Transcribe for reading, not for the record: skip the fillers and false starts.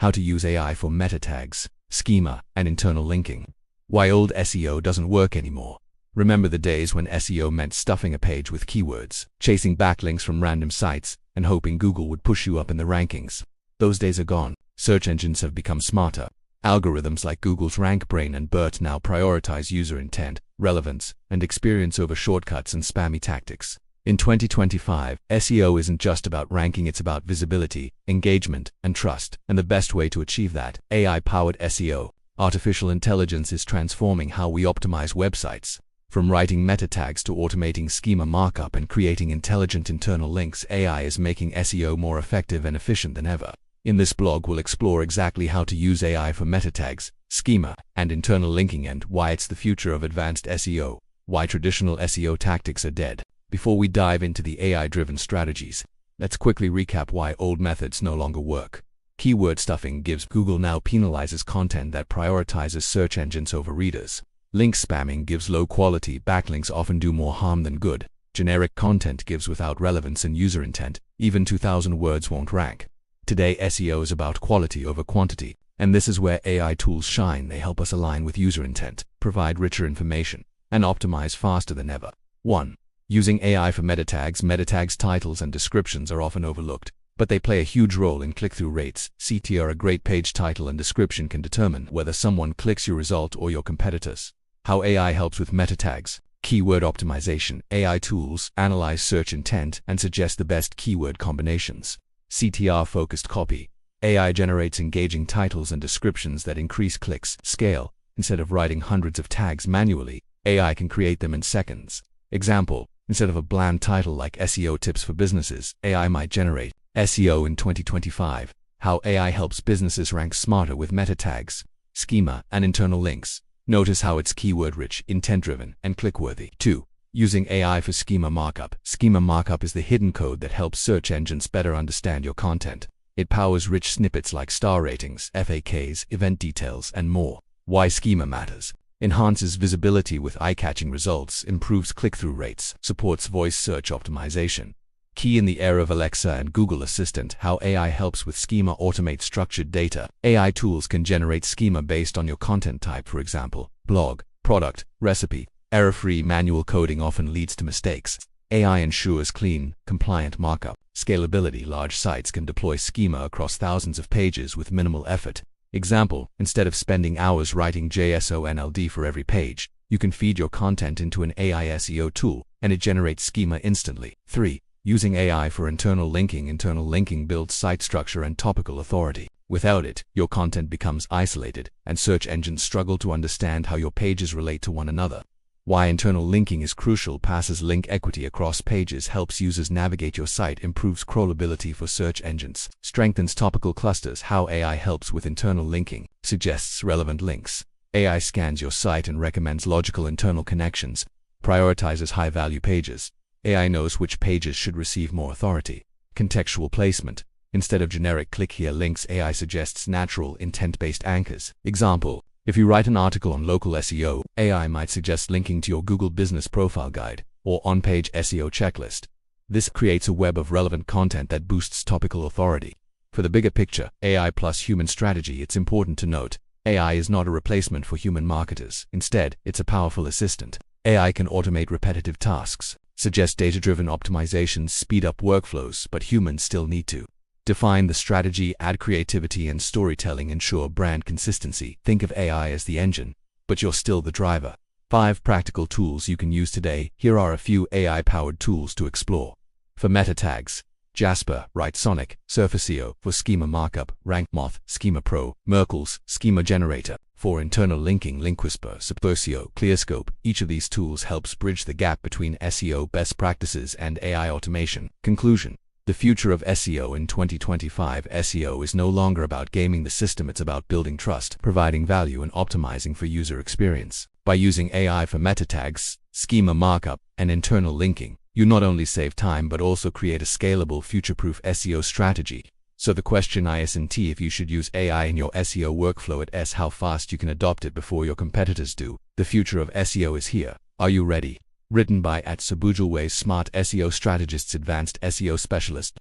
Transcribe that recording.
how to use AI for meta tags, schema, and internal linking. Why old SEO doesn't work anymore. Remember the days when SEO meant stuffing a page with keywords, chasing backlinks from random sites, and hoping Google would push you up in the rankings? Those days are gone. Search engines have become smarter. Algorithms like Google's RankBrain and BERT now prioritize user intent, relevance, and experience over shortcuts and spammy tactics. In 2025, SEO isn't just about ranking, it's about visibility, engagement, and trust. And the best way to achieve that, AI-powered SEO. Artificial intelligence is transforming how we optimize websites. From writing meta tags to automating schema markup and creating intelligent internal links, AI is making SEO more effective and efficient than ever. In this blog, we'll explore exactly how to use AI for meta tags, schema, and internal linking, and why it's the future of advanced SEO, why traditional SEO tactics are dead. Before we dive into the AI-driven strategies, let's quickly recap why old methods no longer work. Keyword stuffing gives. Google now penalizes content that prioritizes search engines over readers. Link spamming gives low-quality backlinks often do more harm than good. Generic content gives without relevance and user intent. Even 2,000 words won't rank. Today, SEO is about quality over quantity, and this is where AI tools shine. They help us align with user intent, provide richer information, and optimize faster than ever. 1. Using AI for meta tags. Meta tags titles and descriptions are often overlooked, but they play a huge role in click-through rates. CTR, a great page title and description can determine whether someone clicks your result or your competitors. How AI helps with meta tags. Keyword optimization. AI tools analyze search intent and suggest the best keyword combinations. CTR-focused copy. AI generates engaging titles and descriptions that increase clicks. Scale. Instead of writing hundreds of tags manually, AI can create them in seconds. Example, instead of a bland title like SEO tips for businesses, AI might generate SEO in 2025. How AI helps businesses rank smarter with meta tags, schema, and internal links. Notice how it's keyword-rich, intent-driven, and click-worthy. 2. Using AI for schema markup. Schema markup is the hidden code that helps search engines better understand your content. It powers rich snippets like star ratings, FAQs, event details, and more. Why schema matters. Enhances visibility with eye-catching results, improves click-through rates, supports voice search optimization. Key in the era of Alexa and Google Assistant. How AI helps with schema. Automate structured data. AI tools can generate schema based on your content type, for example, blog, product, recipe. Error-free manual coding often leads to mistakes. AI ensures clean, compliant markup. Scalability. Large sites can deploy schema across thousands of pages with minimal effort. Example, instead of spending hours writing JSONLD for every page, you can feed your content into an AI SEO tool, and it generates schema instantly. 3. Using AI for internal linking. Internal linking builds site structure and topical authority. Without it, your content becomes isolated, and search engines struggle to understand how your pages relate to one another. Why internal linking is crucial. Passes link equity across pages, helps users navigate your site, improves crawlability for search engines, strengthens topical clusters. How AI helps with internal linking. Suggests relevant links. AI scans your site and recommends logical internal connections, prioritizes high-value pages. AI knows which pages should receive more authority. Contextual placement. Instead of generic click here links, AI suggests natural, intent-based anchors. Example, if you write an article on local SEO, AI might suggest linking to your Google Business Profile Guide or on-page SEO checklist. This creates a web of relevant content that boosts topical authority. For the bigger picture, AI plus human strategy. It's important to note, AI is not a replacement for human marketers. Instead, it's a powerful assistant. AI can automate repetitive tasks, suggest data-driven optimizations, speed up workflows, but humans still need to define the strategy, add creativity and storytelling, ensure brand consistency. Think of AI as the engine, but you're still the driver. 5 practical tools you can use today. Here are a few AI-powered tools to explore. For meta tags, Jasper, WriteSonic, SurfaceSEO. For schema markup, RankMoth, Schema Pro, Merkle's Schema Generator. For internal linking, LinkWhisper, Subversio, ClearScope. Each of these tools helps bridge the gap between SEO best practices and AI automation. Conclusion. The future of SEO in 2025. SEO is no longer about gaming the system, it's about building trust, providing value, and optimizing for user experience. By using AI for meta tags, schema markup, and internal linking, you not only save time but also create a scalable, future-proof SEO strategy. So the question isn't if you should use AI in your SEO workflow, it's how fast you can adopt it before your competitors do. The future of SEO is here. Are you ready? Written by @Sabujulways, Smart SEO Strategists, Advanced SEO Specialist.